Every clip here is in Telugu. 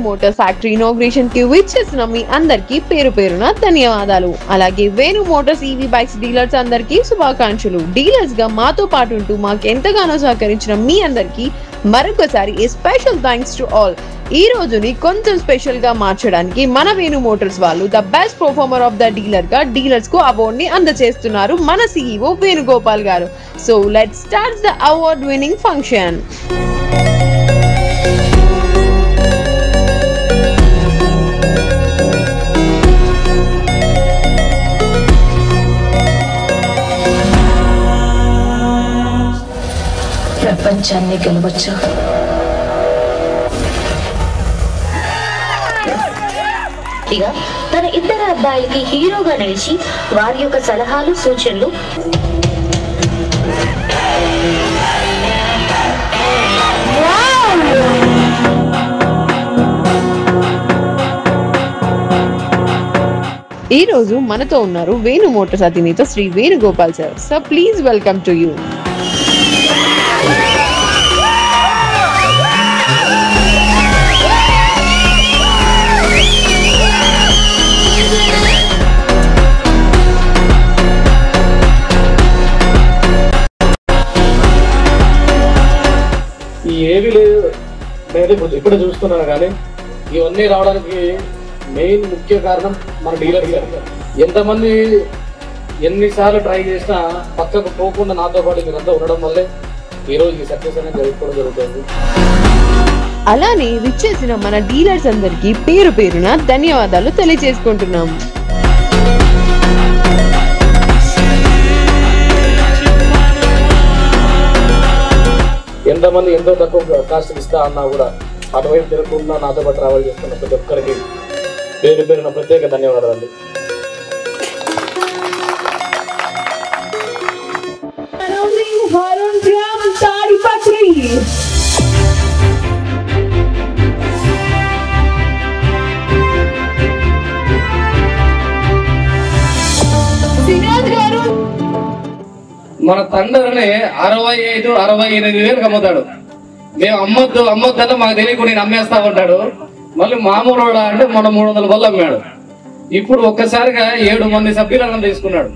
మోటార్ ఫ్యాక్టరీ ఇనాగ్రేషన్ కి విచ్చేసిన మీ అందరికీ పేరు పేరున ధన్యవాదాలు. అలాగే Venu Motors EV bikes dealers అందరికీ శుభాకాంక్షలు. డీలర్స్ గా మాతో పాటు ఉంటూ మాకు ఎంతగానో సహకరించిన మీ అందరికీ మరొకసారి ఏ స్పెషల్ థ్యాంక్స్ టు ఆల్. ఈ రోజుని కొంచెం స్పెషల్ గా మార్చడానికి మన వేణు మోటార్స్ వాళ్ళు the best performer of the dealer గా డీలర్స్ కు అవార్డ్ ని అందజేస్తున్నారు మన CEO వేణుగోపాల్ గారు. So let's start the award winning function. ప్రపంచాన్ని గెలవచ్చు. తన ఇద్దరు అబ్బాయిలకి హీరోగా నిలిచి వారి యొక్క సలహాలు సూచనలు ఈ రోజు మనతో ఉన్నారు వేణు మోటార్స్ అధినేత Shri Venugopal sir. Sir please welcome to you. ఏవి లేదు, నేను ఇప్పుడే చూస్తున్నాను. కానీ ఇవన్నీ రావడానికి మెయిన్ ముఖ్య కారణం మన డీలర్ గారు. ఎంతమంది ఎన్నిసార్లు ట్రై చేసినా పక్కకు పోకుండా నాతో పాటు మీరంతా ఉండడం వల్లే ఈరోజు ఈ సక్సెస్ అనేది జరుపుకోవడం జరుగుతుంది. అలానే విచ్చేసిన మన డీలర్స్ అందరికీ పేరు పేరున ధన్యవాదాలు తెలియజేసుకుంటున్నాం. ఎంతమంది ఎంతో తక్కువ కాస్ట్ ఇస్తా అన్నా కూడా అటువైపు తిరగకుండా నాతో పాటు ట్రావెల్ చేస్తున్న ప్రతి ఒక్కరికి పేరు పేరున ప్రత్యేక ధన్యవాదాలు. మన తండ్రిని 65-68 అమ్ముతాడు. మేము అమ్మొద్దు అంటే మాకు తెలియకుండా నేను అమ్మేస్తా ఉంటాడు. మళ్ళీ మామూలు అంటే మన 300 బళ్ళు అమ్మాడు. ఇప్పుడు ఒక్కసారిగా 7 మంది సభ్యులను తీసుకున్నాడు.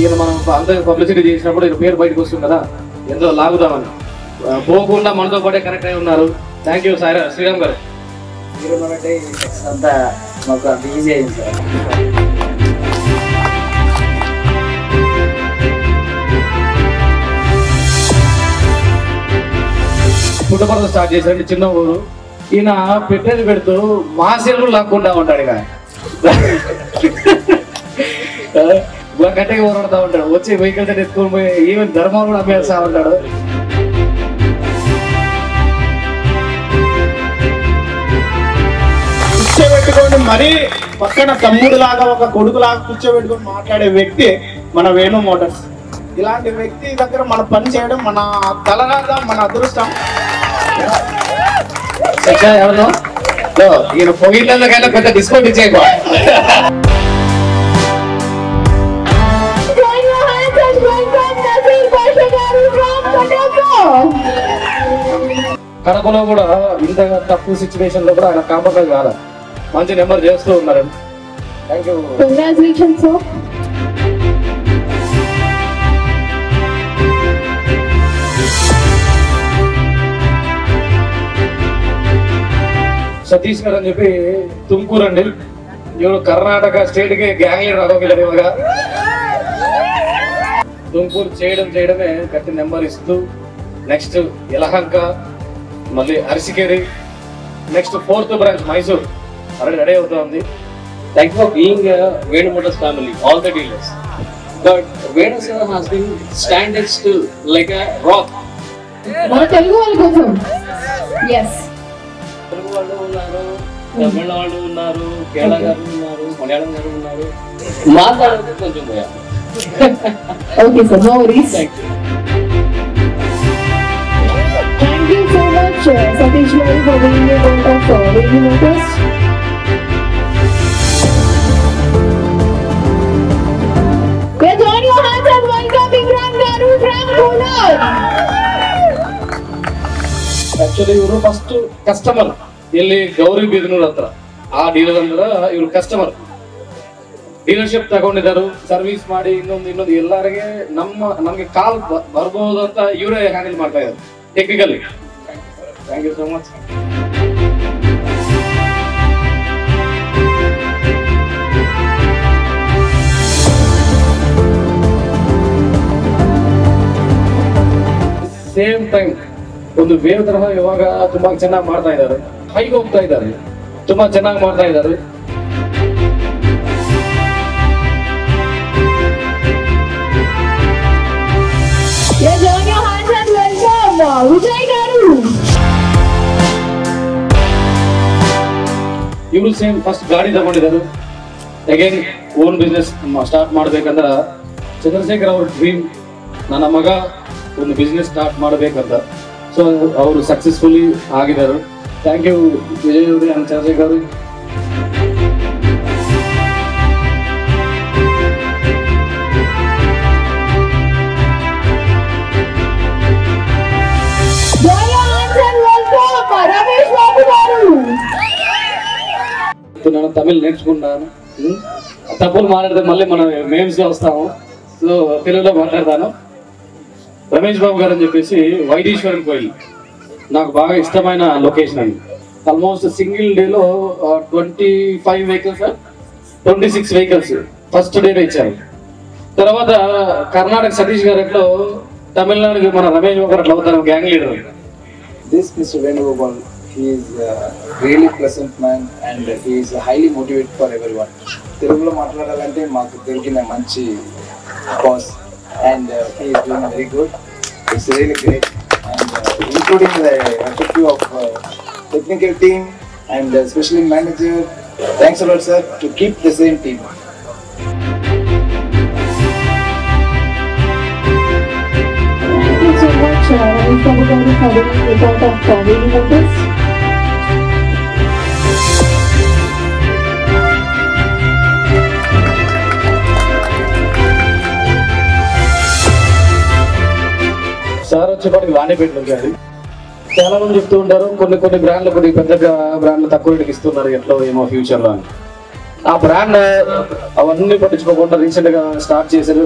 ఈయన మనం అంత పబ్లిసిటీ చేసినప్పుడు ఈయన పేరు బయటకు వస్తుంది కదా, ఎంతో లాగుదామని పోకుండా మనతో పాటే కనెక్ట్ అయి ఉన్నారు. థ్యాంక్ యూ శ్రీరామ్ గారు. పుట్టపర్తి స్టార్ట్ చేశారంటే చిన్న ఊరు. ఈయన పెట్టేది పెడుతూ మా సెల్లు లాక్కుంటా ఉంటాడు. ఇక గట్టిగా ఊరడుతూ ఉంటాడు. వచ్చి వెహికల్స్ ఎత్తుకొని పోయి ఈవెన్ ధర్మాలు కూడా అమ్మేస్తా ఉంటాడు. కూర్చోబెట్టుకొని మరీ పక్కన తమ్ముడు లాగా ఒక కొడుకు లాగా కూర్చోబెట్టుకొని మాట్లాడే వ్యక్తి మన వేణు మోటార్స్. ఇలాంటి వ్యక్తి దగ్గర మన పని చేయడం మన తలరాత, మన అదృష్టం. ఈయన పొగిళ్ళకైనా పెద్ద డిస్కౌంట్ ఇచ్చేయకు. కడపలో కూడా ఇంత తక్కువ సిచ్యువేషన్ లో కూడా ఆయన కాంప్రమైజ్ కాదు, మంచి నెంబర్ చేస్తూ ఉన్నారు. Thank you. కంగ్రాచులేషన్స్. సతీష్ గారు అని చెప్పి తుమ్కూరు అండి. ఇವರು కర్ణాటక స్టేట్ కి గ్యాంగ్ లీడర్ అదొకగా తుమ్కూరు చేయడమే గట్టి నెంబర్ ఇస్తూ నెక్స్ట్ యలహంక, మళ్ళీ Arsikere, next 4th branch Mysore already ready అవుతుంది. Thank you for being a Venu Motors family, all the dealers. But Venu sir has been standing still like a rock. మన తెలుగు వాళ్ళ కోసం. Yes. తెలుగు వాళ్ళు ఉన్నారు, తమిళ వాళ్ళు ఉన్నారు, కేరళ గారు ఉన్నారు, మలయాళం గారు ఉన్నారు. మాట్లాడితే కొంచెం భయం. Okay sir, no worries. Thank you. much, Satish Bhai, for being a part of Venu Motors. Let's join your hands and welcome Imran Garu from Kolar. Actually ఇವರು ఫస్ట్ కస్టమర్ ಇಲ್ಲಿ ಗೌರಿ ಬಿದನೂರ್ ಹತ್ರ ಆ ಡೀಲರ್ ಅಂದ್ರೆ ಇವರು ಕಸ್ಟಮರ್ ಡೀಲರ್ಶಿಪ್ ತಗೊಂಡಿದ್ದಾರೆ ಸರ್ವಿಸ್ ಮಾಡಿ ಇನ್ನೊಂದು ಎಲ್ಲರಿಗೆ ನಮ್ಗೆ ಕಾಲ್ ಬರ್ಬೋದು ಅಂತ ಇವರೇ ಹ್ಯಾಂಡಲ್ ಮಾಡ್ತಾ ಇದ್ದಾರೆ technically. Thank you so much. Same time ಒಂದು ಬೇರೆ ತರಹ ಇವಾಗ ತುಂಬಾ ಚೆನ್ನಾಗಿ ಮಾಡ್ತಾ ಇದ್ದಾರೆ, ಹೈಗೆ ಹೋಗ್ತಾ ಇದ್ದಾರೆ, ತುಂಬಾ ಚೆನ್ನಾಗಿ ಮಾಡ್ತಾ ಇದ್ದಾರೆ. ಇವರು ಸೇಮ್ ಫಸ್ಟ್ ಗಾಡಿ ತಗೊಂಡಿದ್ದಾರೆ, ಅಗೇನ್ ಓನ್ ಬಿಸ್ನೆಸ್ ಸ್ಟಾರ್ಟ್ ಮಾಡ್ಬೇಕಂದ್ರ ಚಂದ್ರಶೇಖರ್ ಅವ್ರ ಡ್ರೀಮ್ ನನ್ನ ಮಗ ಒಂದು ಬಿಸ್ನೆಸ್ ಸ್ಟಾರ್ಟ್ ಮಾಡಬೇಕಂತ. ಸೊ ಅವರು ಸಕ್ಸಸ್ಫುಲಿ ಆಗಿದ್ದಾರೆ. ಥ್ಯಾಂಕ್ ಯು ವಿಜಯ್ ಅವರೇ ಅಂಡ್ ಚಂದ್ರಶೇಖರ್ ಅವರೇ. నేను తమిళ్ నేర్చుకుంటాను, తప్పులు మాట్లాడితే మళ్ళీ మనం మేమ్స్ లో వస్తాము, సో తెలుగులో మాట్లాడతాను. రమేష్ బాబు గారు అని చెప్పేసి వైదీశ్వరం కోయిల్ నాకు బాగా ఇష్టమైన లొకేషన్ అండి. ఆల్మోస్ట్ సింగిల్ డేలో 25 వెహికల్స్ 26 వెహికల్స్ ఫస్ట్ డేలో ఇచ్చారు. తర్వాత కర్ణాటక సతీష్ గారు ఎట్లో తమిళనాడుకి మన రమేష్ బాబు గారు అట్లా అవుతారు gang leader. This Mr. Venugopal, he is a really pleasant man and he is highly motivated for everyone. Telugulo maatladalante maaku dorikina manchi boss and he is doing very good. It's really great and including the effective of technical team and especially manager. Thanks a lot, sir, to keep the same team. Thank you so much, Ramesh Babu Garu, for being a part of Venu Motors. Sir వచ్చేప్పటికి వాణిపేటలో వచ్చారు. చాలా మంది చెప్తూ ఉంటారు కొన్ని బ్రాండ్లు కొన్ని పెద్ద బ్రాండ్లు తక్కువ రేటుకి ఇస్తున్నారు ఎట్లో ఏమో ఫ్యూచర్ లో అని. ఆ బ్రాండ్ అవన్నీ పట్టించుకోకుండా రీసెంట్ గా స్టార్ట్ చేశారు.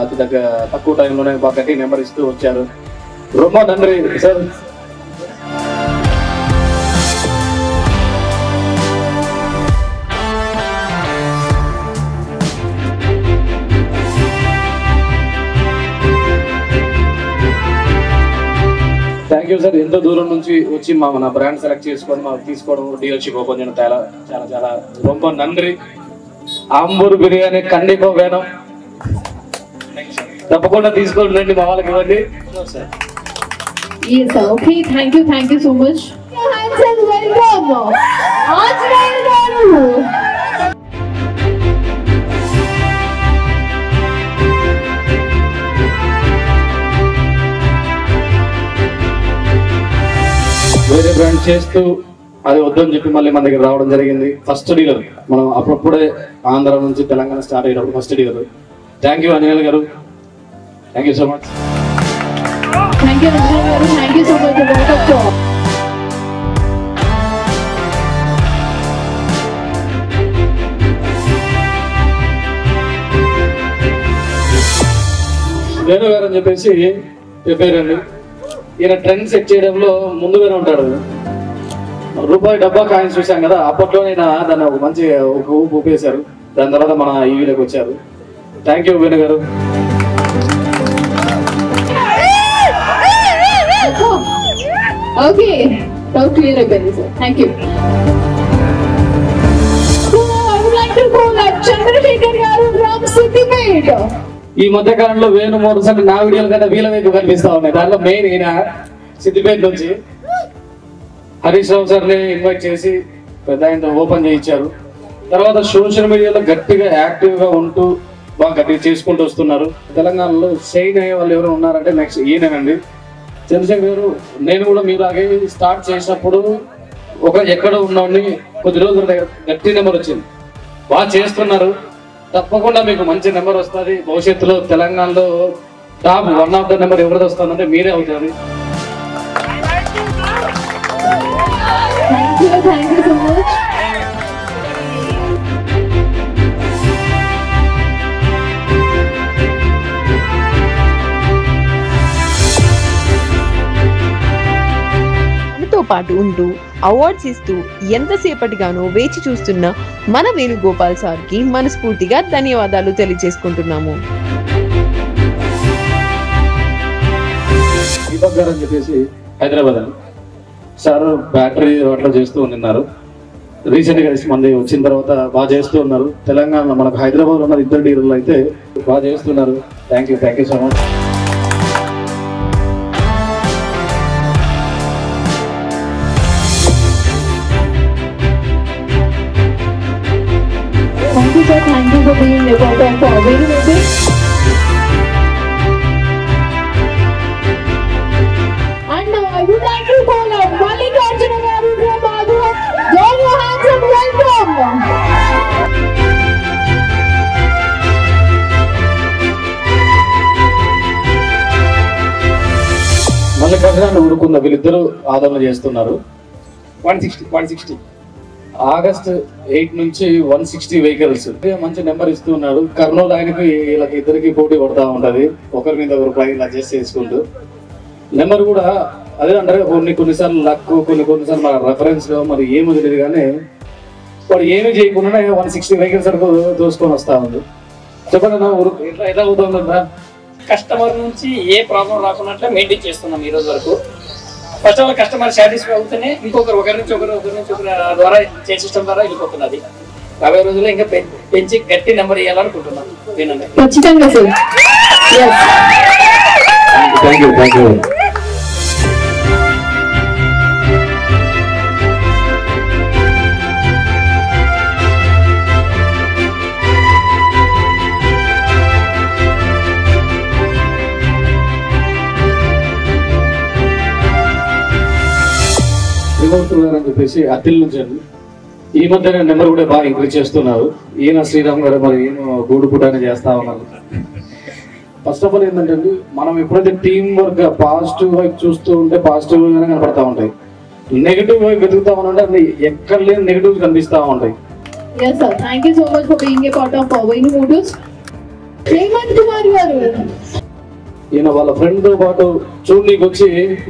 అతి తక్కువ టైంలోనే బాగా గట్టి నెంబర్ ఇస్తూ వచ్చారు. రొమ్మ నండ్రి సార్. Thank you sir. ఎంతో దూరం నుంచి వచ్చి మన బ్రాండ్ సెలెక్ట్ చేసుకొని మాకు తీసుకోవడం, డీలర్షిప్ ఓపెన్ చేయడం చాలా చాలా చాలా రొమ్మ నండ్రి. ఆంబూర్ బిర్యానీ కండిపో వేణం తప్పకుండా తీసుకోండి, మా వాళ్ళకి ఇవ్వండి. Yes, okay. Thank you so much. Your hands and welcome, Ajay Garu. వేరే బ్రాండ్ చేస్తూ అది వద్దని చెప్పి మళ్ళీ మన దగ్గర రావడం జరిగింది. ఫస్ట్ డీలర్ మనం అప్పుడప్పుడే ఆంధ్ర నుంచి తెలంగాణ స్టార్ట్ అయ్యేటప్పుడు first dealer. Thank you Anjaneyulu garu, thank you so much. Thank you, Ajay Garu. Thank you so much. Welcome. Venu garu అని చెప్పేసి చెప్పారండి. ఈయన ట్రెండ్ సెట్ చేయడంలో ముందుగానే ఉంటాడు. రూపాయి డబ్బా కాయిన్స్ చూసాం కదా, అప్పట్లో నేను దాన్ని ఒక మంచి ఒక ఊపు ఊపేశారు. దాని తర్వాత మన ఈవీలోకి వచ్చారు. థ్యాంక్ యూ వేణు గారు. Okay, so clear again, sir. Thank you. So I would like to call up Chandrasekhar Garu from Siddipet. ఈ మధ్య కాలంలో వేణు మోటార్స్ అంటే నా వీడియోల కంటే వీళ్ళ వైపు కనిపిస్తా ఉన్నాయి. దాంట్లో మెయిన్ ఈయన సిద్దిపేట నుంచి హరీష్ రావు సార్ని ఇన్వైట్ చేసి పెద్ద ఆయన ఓపెన్ చేయించారు. తర్వాత సోషల్ మీడియాలో గట్టిగా యాక్టివ్గా ఉంటూ బాగా గట్టిగా చేసుకుంటూ వస్తున్నారు. తెలంగాణలో షైన్ అయ్యే వాళ్ళు ఎవరు ఉన్నారంటే నెక్స్ట్ ఈయనండి. చంద్రశేఖర్ గారు, నేను కూడా మీలాగే స్టార్ట్ చేసినప్పుడు ఎక్కడ ఉన్నవాడిని, కొద్ది రోజులు గట్టి నెంబర్ వచ్చింది. బాగా చేస్తున్నారు, తప్పకుండా మీకు మంచి నెంబర్ వస్తుంది. భవిష్యత్తులో తెలంగాణలో టాప్ 1 ఆఫ్ ద నెంబర్ ఎవరిది వస్తుందంటే మీరే అవుతుంది. Thank you so much. మనతో పాటు ఉంటూ అవార్డ్స్ ఇస్తూ ఎంతసేపటిగానో వేచి చూస్తున్న మన వేణుగోపాల్ సార్కి మనస్ఫూర్తిగా ధన్యవాదాలు తెలియజేసుకుంటున్నాము. దీపక్ గారు అని చెప్పేసి హైదరాబాద్ అని సార్ బ్యాటరీ అట్లా చేస్తూ ఉన్నారు. రీసెంట్ గా మంది వచ్చిన తర్వాత బాగా చేస్తూ ఉన్నారు. తెలంగాణలో మనకు హైదరాబాద్ ఉన్న 2 డీలర్లు అయితే బాగా చేస్తున్నారు. Thank you so much. Thank you, sir. Thank you for being a part of our very movie. And now I would like to call out Mallikarjuna Garu from Madhuva. Join your hands and welcome. Mallikarjuna ఊరుకున్న వీళ్ళిద్దరూ ఆదరణ చేస్తున్నారు. 160 ఆగస్ట్ 8 నుంచి 160 వెహికల్స్ మంచి నెంబర్ ఇస్తూ ఉన్నాడు. కర్నూలు ఆయనకి వీళ్ళకి ఇద్దరికి పోటీ పడతా ఉంటది, ఒకరి మీద ఒకరు ప్రైజ్ అడ్జస్ట్ చేసుకుంటూ. నెంబర్ కూడా అదే అంటారు, కొన్నిసార్లు లక్, కొన్నిసార్లు మన రెఫరెన్స్ లో మరి ఏమో తెలియదు, కానీ వాడు ఏమీ చేయకుండానే 160 వెహికల్స్ వరకు దోసుకొని వస్తా ఉంది. చెప్పండి నా ఊరు ఎట్లా అవుతుందా? కస్టమర్ నుంచి ఏ ప్రాబ్లం రాకుండా మెయింటైన్ చేస్తున్నాం ఈ రోజు వరకు. First of all customer satisfy అవుతూనే ఒకరి నుంచి ఒకరు ద్వారా సిస్టమ్ ద్వారా వెళ్ళిపోతున్నది. 50 రోజుల్లో ఇంకా పెంచి గట్టి నెంబర్ ఇవ్వాలనుకుంటున్నాం. వినండి. ఖచ్చితంగా సార్. Thank you. అని చెప్పేసి అత్తిల్ నుంచి అండి. ఈ మధ్య నెంబర్ కూడా బాగా ఇంక్రీజ్ చేస్తున్నారు. ఈయన శ్రీరామ్ గారు మరి ఏమో గూడు పుటాన్ని చేస్తా ఉన్నారు. ఫస్ట్ ఆఫ్ ఆల్ ఏంటంటే మనం ఎప్పుడైతే టీమ్ వర్క్ పాజిటివ్ వైపు చూస్తూ ఉంటే పాజిటివ్ గానే కనపడతా ఉంటాయి. నెగిటివ్ వైపు వెతుకుతామని అంటే ఎక్కడ లేని నెగిటివ్ కనిపిస్తా ఉంటాయి. Yes sir, thank you so much for being a part of Venu Motors. Hemant Kumar garu. ఈయన వాళ్ళ ఫ్రెండ్ తో పాటు చూడనీకి వచ్చి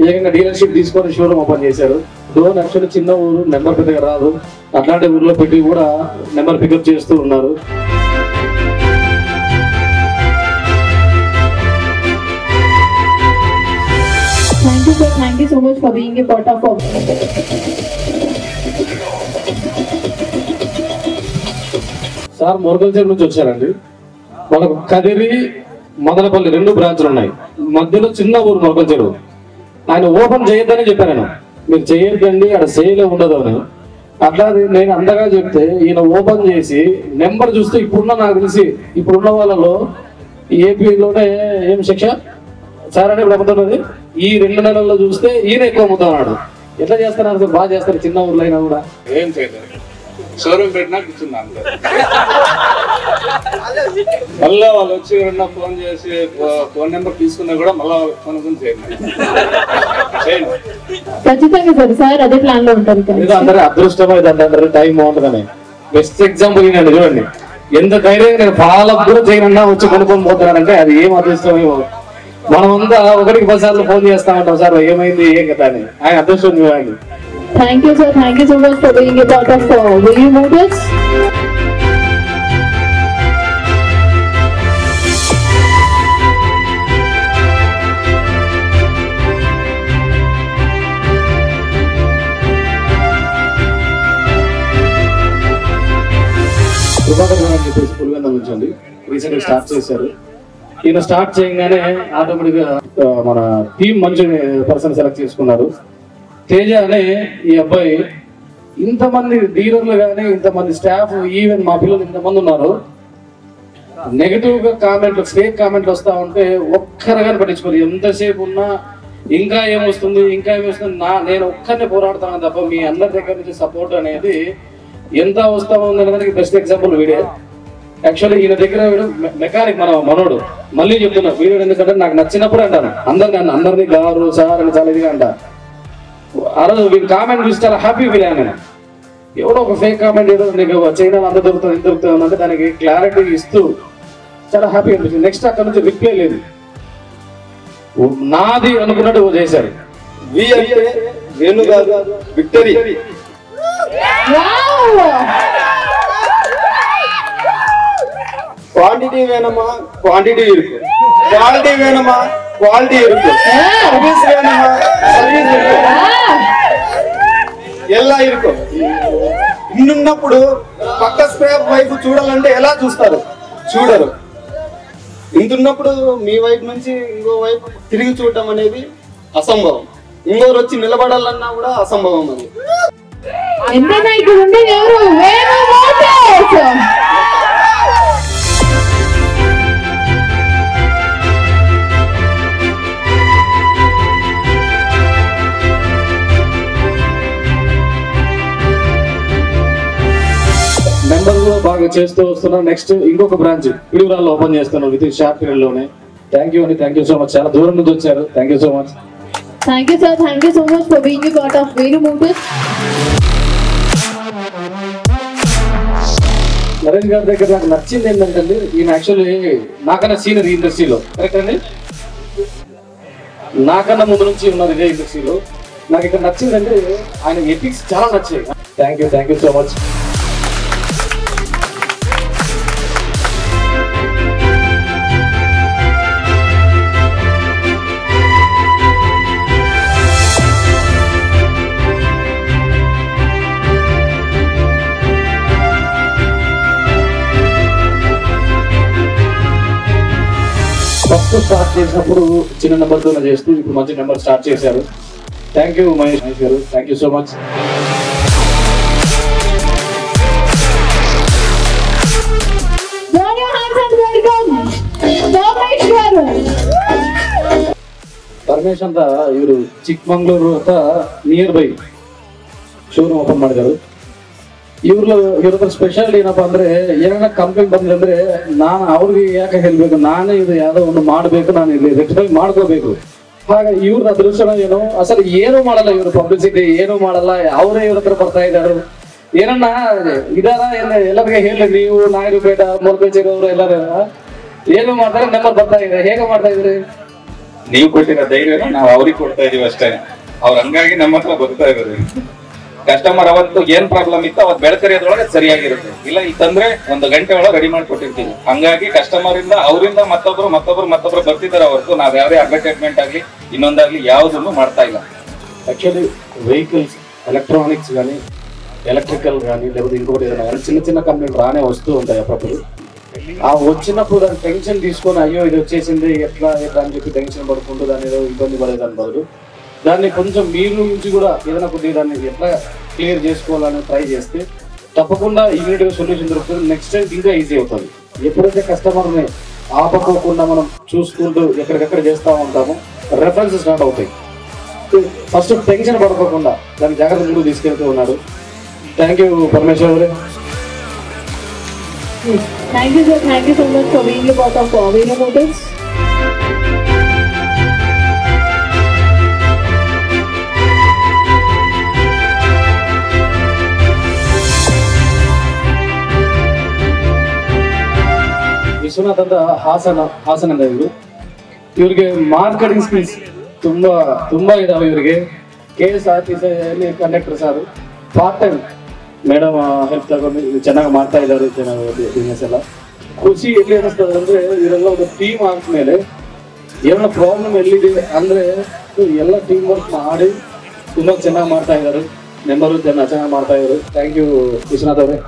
ఏకంగా డీలర్షిప్ తీసుకొని షోరూమ్ ఓపెన్ చేశారు. డోన్ యాక్చువల్లీ చిన్న ఊరు, నెంబర్ పెద్దగా రాదు, అట్లాంటి ఊర్లో పెట్టి కూడా నెంబర్ పికప్ చేస్తూ ఉన్నారు. Thank you sir, thank you so much for being a part of our. Sir Muragalcheru నుంచి వచ్చారండి. మనకు కదిరి, మదనపల్లి 2 బ్రాంచ్లు ఉన్నాయి. మధ్యలో చిన్న ఊరు మురగల్చేరు. ఆయన ఓపెన్ చేయొద్దని చెప్పాను నేను, మీరు చేయొద్దండి అక్కడ సేల్ ఉండదు అని. అట్లా నేను అంతగా చెప్తే ఈయన ఓపెన్ చేసి నెంబర్ చూస్తే ఇప్పుడున్న, నాకు తెలిసి ఇప్పుడున్న వాళ్ళలో ఏపీలోనే ఏం శిక్ష సార్ అని ఇప్పుడు అమ్ముతున్నది. ఈ 2 నెలల్లో చూస్తే ఈయన ఎక్కువ అమ్ముతున్నాడు. ఎట్లా చేస్తున్నారు సార్? బాగా చేస్తారు చిన్న ఊర్లో అయినా కూడా. ఏం చేయలేదు, షోరూమ్ పెట్టినా కూర్చున్నాను. మళ్ళా వాళ్ళు వచ్చి ఎవరన్నా ఫోన్ చేసి ఫోన్ నెంబర్ తీసుకున్నా కూడా మళ్ళా ఫోన్ చేయండి. ఖచ్చితంగా సార్, సార్ అదే ప్లాన్ లో ఉంటారు. అందరూ అదృష్టం అయితే టైం బాగుంటుందని. బెస్ట్ ఎగ్జాంపుల్ నేను చూడండి, ఎంత ధైర్యంగా నేను పాలకు కూడా చేయనన్నా వచ్చి కొనుక్కొని పోతున్నానంటే అది ఏం అదృష్టం. మనమంతా 1-10 సార్లు ఫోన్ చేస్తా ఉంటాం, సార్ ఏమైంది ఏం కదా అని. ఆయన అదృష్టం ఆయన. Thank you sir, thank you so much for being a part of Venu Motors. Prabhakar గారు అని చెప్పేసి పులివెందుల నుంచి అండి, రీసెంట్ గా స్టార్ట్ చేశారు. ఈయన స్టార్ట్ చేయగానే ఆటోమేటిక్ గా మన టీం మంచి పర్సన్ సెలెక్ట్ చేసుకున్నారు. తేజ అనే ఈ అబ్బాయి, ఇంతమంది డీలర్లు కానీ ఇంతమంది స్టాఫ్, ఈవెన్ మా పిల్లలు ఇంతమంది ఉన్నారు, నెగిటివ్ గా కామెంట్లు, ఫేక్ కామెంట్లు వస్తా ఉంటే ఒక్కరుగానే పట్టించుకోరు. ఎంతసేపు ఉన్నా ఇంకా ఏమొస్తుంది నేను ఒక్కరినే పోరాడుతాను తప్ప మీ అందరి దగ్గర నుంచి సపోర్ట్ అనేది ఎంత వస్తామో దానికి బెస్ట్ ఎగ్జాంపుల్ వీడే. యాక్చువల్లీ ఈయన దగ్గర మెకానిక్ మనోడు మళ్ళీ చెప్తున్నా వీడియో ఎందుకంటే నాకు నచ్చినప్పుడు అంటాను అందరినీ గారు సార్ అని చాలా ఇదిగా అంట. ఆ రోజు వీళ్ళు కామెంట్ చూసి చాలా హ్యాపీ ఫీల్ అయ్యాను నేను. ఎవడో ఒక ఫేక్ కామెంట్ ఏదో నీకు చైనా అంత దొరుకుతుంది అంటే దానికి క్లారిటీ ఇస్తూ చాలా హ్యాపీ అనిపించింది. నెక్స్ట్ అక్కడ నుంచి రిప్లై లేదు, నాది అనుకున్నట్టు చేశారు. వి అంటే వేణు గారు విక్టరీ. குவாண்டிட்டி வேணுமா குவாண்டிட்டி இருக்கு, குவாலிட்டி வேணுமா குவாலிட்டி இருக்கு, சர்வீஸ் வேணுமா సర్వీస్ இருக்கு, ఎల్లా ఇరుకు. ఇన్నున్నప్పుడు పక్క స్క్వేర్ వైపు చూడాలంటే ఎలా చూస్తారు? చూడరు. ఇంతున్నప్పుడు మీ వైపు నుంచి ఇంకో వైపు తిరిగి చూడటం అనేది అసంభవం. ఇంకోరు వచ్చి నిలబడాలన్నా కూడా అసంభవం అది. ఎంతైనా ఇక్కడ ఉండేది ఎవరు? వేణు మోటార్స్. మెంబర్ కూడా బాగా చేస్తూ వస్తున్నారు. నెక్స్ట్ ఇంకొక బ్రాంచ్ పిడుగురాల్లో ఓపెన్ చేస్తున్నారు విత్ ఇన్ షార్ట్ పీరియడ్ లోనే. Thank you so much. చాలా దూరం నుంచి వచ్చారు. Thank you so much. Thank you sir, thank you so much for being a part of Venu Motors. Naresh గారి దగ్గర నాకు నచ్చింది ఏంటంటే ఈయన యాక్చువల్లీ నాకన్నా సీనియర్ ఇండస్ట్రీలో, కరెక్ట్ అండి, నాకన్నా ముందు నుంచి ఉన్నారు ఇదే ఇండస్ట్రీలో. నాకు ఇక్కడ నచ్చిందంటే ఆయన ఎథిక్స్ చాలా నచ్చాయి. Thank you so much. First start చేసినప్పుడు చిన్న నెంబర్తోనే చేస్తూ ఇప్పుడు మంచి నెంబర్ స్టార్ట్ చేశారు. థ్యాంక్ యూ మహేష్ గారు, thank you so much. Paramesh ಅಂತ ಇವರು ಚಿಕ್ಕಮಂಗ್ಳೂರು ಅಂತ ನಿಯರ್ ಬೈ ಶೋರೂಮ್ ಓಪನ್ ಮಾಡಿದರು. ಇವ್ರ ಸ್ಪೆಷಾಲಿಟಿ ಏನಪ್ಪಾ ಅಂದ್ರೆ ಏನಾರ ಕಂಪ್ಲೇಂಟ್ ಬಂದ್ರೆ ಅಂದ್ರೆ ನಾನು ಅವ್ರಿಗೆ ಯಾಕೆ ಹೇಳ್ಬೇಕು, ನಾನೇ ಇದು ಯಾವ್ದೋ ಒಂದು ಮಾಡ್ಬೇಕು, ನಾನು ಇಲ್ಲಿ ರೆಕ್ಟಿಫೈ ಮಾಡ್ಕೋಬೇಕು. ಹಾಗೆ ಇವ್ರ ಅದೃಷ್ಟ ಏನು, ಅಸಲು ಏನು ಮಾಡಲ್ಲ ಇವರು, ಪಬ್ಲಿಸಿಟಿ ಏನು ಮಾಡಲ್ಲ. ಅವರೇ ಇವ್ರ ಹತ್ರ ಬರ್ತಾ ಇದ್ದಾರೆ, ಏನನ್ನ ಇದಾರ ಎಲ್ಲರಿಗೆ ಹೇಳಿ ನೀವು ನಾಯರುಪೇಟ ಮೂರ್ಪೇಚೆರವರು ಎಲ್ಲರೂ ಏನು ಮಾಡ್ತಾರೆ, ನಂಬರ್ ಬರ್ತಾ ಇದೆ. ಹೇಗೆ ಮಾಡ್ತಾ ಇದ್ರಿ? ನೀವು ಕೊಟ್ಟಿರೋ ಧೈರ್ಯನ ನಾವು ಅವ್ರಿಗೆ ಕೊಡ್ತಾ ಇದೀವಿ ಅಷ್ಟೇ. ಅವ್ರ ಹಂಗಾಗಿ ನಮ್ಮ ಹತ್ರ ಬರ್ತಾ ಇದ್ದಾರೆ. ಕಸ್ಟಮರ್ ಅವತ್ತು ಏನ್ ಪ್ರಾಬ್ಲಮ್ ಇತ್ತು ಅವತ್ತು ಬೆಳಕರಿಯೋದ್ರೊಳಗೆ ಸರಿಯಾಗಿರುತ್ತೆ. ಇಲ್ಲ ಇತ್ತಂದ್ರೆ 1 ಗಂಟೆ ಒಳಗೆ ರೆಡಿ ಮಾಡಿ ಕೊಟ್ಟಿರ್ತೀವಿ. ಹಂಗಾಗಿ ಕಸ್ಟಮರ್ ಇಂದ ಅವರಿಂದ ಮತ್ತೊಬ್ರು ಬರ್ತಿದ್ದಾರೆ ಹೊರತು ನಾವ್ ಯಾವ್ದೇ ಅಡ್ವರ್ಟೈಸ್ಮೆಂಟ್ ಆಗ್ಲಿ ಇನ್ನೊಂದಾಗ್ಲಿ ಯಾವುದನ್ನು ಮಾಡ್ತಾ ಇಲ್ಲ. యాక్చువల్లీ వెహికల్స్ ఎలక్ట్రానిక్స్ కానీ ఎలక్ట్రికల్ కానీ లేకపోతే ఇంకొకటి ఏదైనా చిన్న కంప్లైంట్ రానే వస్తూ ఉంటాయి అప్పుడప్పుడు. ఆ వచ్చినప్పుడు దాని టెన్షన్ తీసుకొని అయ్యో ఇది వచ్చేసింది ఎట్లా అని చెప్పి టెన్షన్ పడుకుంటూ దాన్ని ఏదో ఇబ్బంది పడేదాని బదులు దాన్ని కొంచెం మీరు నుంచి కూడా ఏదైనా కొద్దిగా దాన్ని ఎట్లా క్లియర్ చేసుకోవాలని ట్రై చేస్తే తప్పకుండా ఇమీడియట్గా సొల్యూషన్ దొరుకుతుంది. నెక్స్ట్ టైం ఇంకా ఈజీ అవుతుంది. ఎప్పుడైతే కస్టమర్ని ఆపకోకుండా మనం చూసుకుంటూ ఎక్కడికక్కడ చేస్తూ ఉంటామో రెఫరెన్సెస్ స్టార్ట్ అవుతాయి. ఫస్ట్ టెన్షన్ పడుకోకుండా దాన్ని జాగ్రత్త ముందుకు తీసుకెళ్తూ ఉన్నాడు. థ్యాంక్ యూ పరమేశ్వర్ గారు. Thank you sir, thank you so much for being a part of Venu Motors. Vishwanath ಅಂತ ಹಾಸನ ಇವ್ರಿಗೆ ಮಾರ್ಕೆಟಿಂಗ್ ಸ್ಕಿಲ್ಸ್ ತುಂಬಾ ಇದಾವೆ. ಇವರಿಗೆ KSRTC ಕಂಡಕ್ಟರ್ ಸಾರು ಪಾರ್ಟ್ ಟೈಮ್ ಮೇಡಮ್ ಹೆಲ್ಪ್ ತಗೊಂಡು ಚೆನ್ನಾಗಿ ಮಾಡ್ತಾ ಇದ್ದಾರೆ ಬಿಸ್ನೆಸ್ ಎಲ್ಲ. ಖುಷಿ ಎಲ್ಲಿ ಅನಿಸ್ತದೆ ಅಂದ್ರೆ ಇವರೆಲ್ಲ ಒಂದು ಟೀಮ್ ಆದ್ಮೇಲೆ ಏನೋ ಪ್ರಾಬ್ಲಮ್ ಎಲ್ಲಿದೆ ಅಂದ್ರೆ ಎಲ್ಲ ಟೀಮ್ ವರ್ಕ್ ಮಾಡಿ ತುಂಬಾ ಚೆನ್ನಾಗಿ ಮಾಡ್ತಾ ಇದ್ದಾರೆ. ಮೆಂಬರು ಚೆನ್ನಾಗಿ ಮಾಡ್ತಾ ಇದ್ದಾರೆ. ಥ್ಯಾಂಕ್ ಯು ವಿಶ್ವನಾಥ್ ಅವರೇ.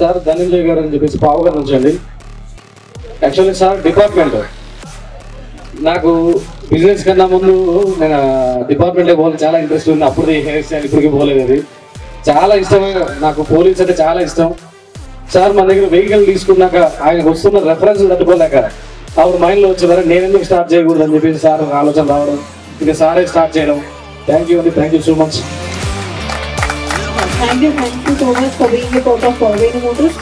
సార్ ధనంజయ్ గారు అని చెప్పేసి పావుగారు నుంచి అండి. యాక్చువల్లీ సార్ డిపార్ట్మెంట్ నాకు బిజినెస్ కన్నా ముందు నేను డిపార్ట్మెంట్లో పోవాలి చాలా ఇంట్రెస్ట్ ఉంది. అప్పుడు హెయిర్ స్టైల్ ఇప్పటికీ పోలేదు. అది చాలా ఇష్టమే నాకు. పోలీస్ అంటే చాలా ఇష్టం. సార్ మన దగ్గర వెహికల్ తీసుకున్నాక ఆయనకు వస్తున్న రెఫరెన్స్ తట్టుకోలేక అప్పుడు మైండ్లో వచ్చేవారు నేను ఎందుకు స్టార్ట్ చేయకూడదు అని చెప్పేసి సార్ ఆలోచన రావడం, ఇక సారే స్టార్ట్ చేయడం. థ్యాంక్ యూ అండి, thank you so much. Thank you so much for being a part of Venu Motors.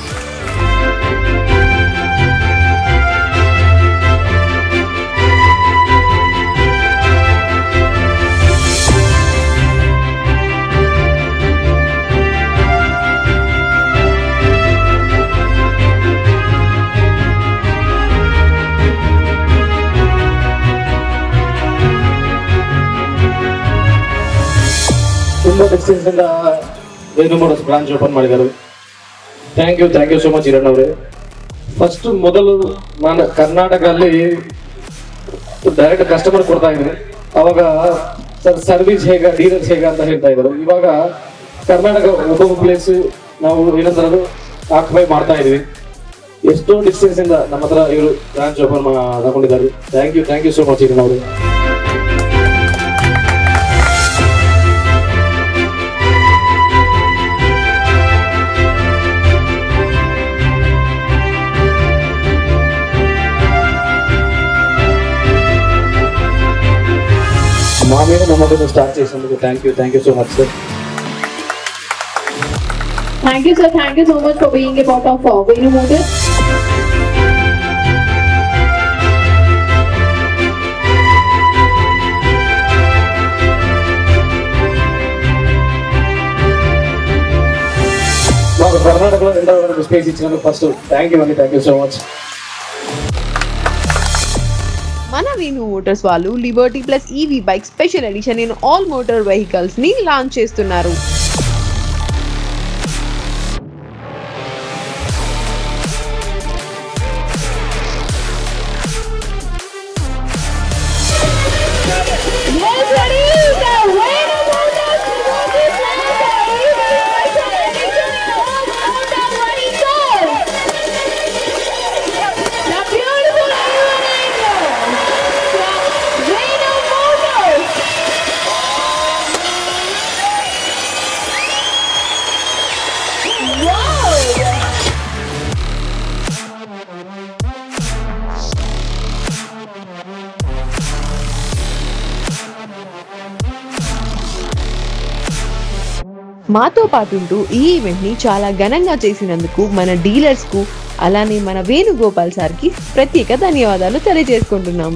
ತುಂಬಾ ಡಿಸ್ಟೆನ್ಸ್ ಇಂದ ವೇಣು ಮೋಟರ್ಸ್ ಬ್ರಾಂಚ್ ಓಪನ್ ಮಾಡಿದರು. Thank you so much Hiran ಅವರೇ. ಫಸ್ಟ್ ಮೊದಲು ನಾನು ಕರ್ನಾಟಕದಲ್ಲಿ ಡೈರೆಕ್ಟ್ ಕಸ್ಟಮರ್ ಕೊಡ್ತಾ ಇದ್ದೀನಿ. ಅವಾಗ ಸರ್ ಸರ್ವಿಸ್ ಹೇಗ ಡೀಲರ್ಸ್ ಹೇಗ ಅಂತ ಹೇಳ್ತಾ ಇದ್ರು. ಇವಾಗ ಕರ್ನಾಟಕ ಒಬ್ಬೊಬ್ಬ ಪ್ಲೇಸ್ ನಾವು ಏನಂದ್ರೆ ಆಕ್ಯುಪೈ ಮಾಡ್ತಾ ಇದೀವಿ. ಎಷ್ಟೋ ಡಿಸ್ಟೆನ್ಸ್ ಇಂದ ನಮ್ಮ ಹತ್ರ ಇವರು ಬ್ರಾಂಚ್ ಓಪನ್ ತಗೊಂಡಿದ್ದಾರೆ. Thank you so much Hiran ಅವರೇ. మా మీద నమ్మకం స్టార్ట్ చేసినందుకు thank you so much sir. Thank you sir, thank you so much for being a part of Venu Motors. మాకు కర్ణాటకలో రెండవ స్పేస్ ఇచ్చినందుకు first thank you so much. మన వేణు మోటార్స్ వాళ్ళు Liberty Plus EV bike special edition in all motor vehicles ని లాంచ్ చేస్తున్నారు. మాతో పాటు ఉంటూ ఈ ఈవెంట్ ని చాలా ఘనంగా చేసినందుకు మన డీలర్స్ కు అలానే మన వేణుగోపాల్ సార్ కి ప్రత్యేక ధన్యవాదాలు తెలియజేసుకుంటున్నాం.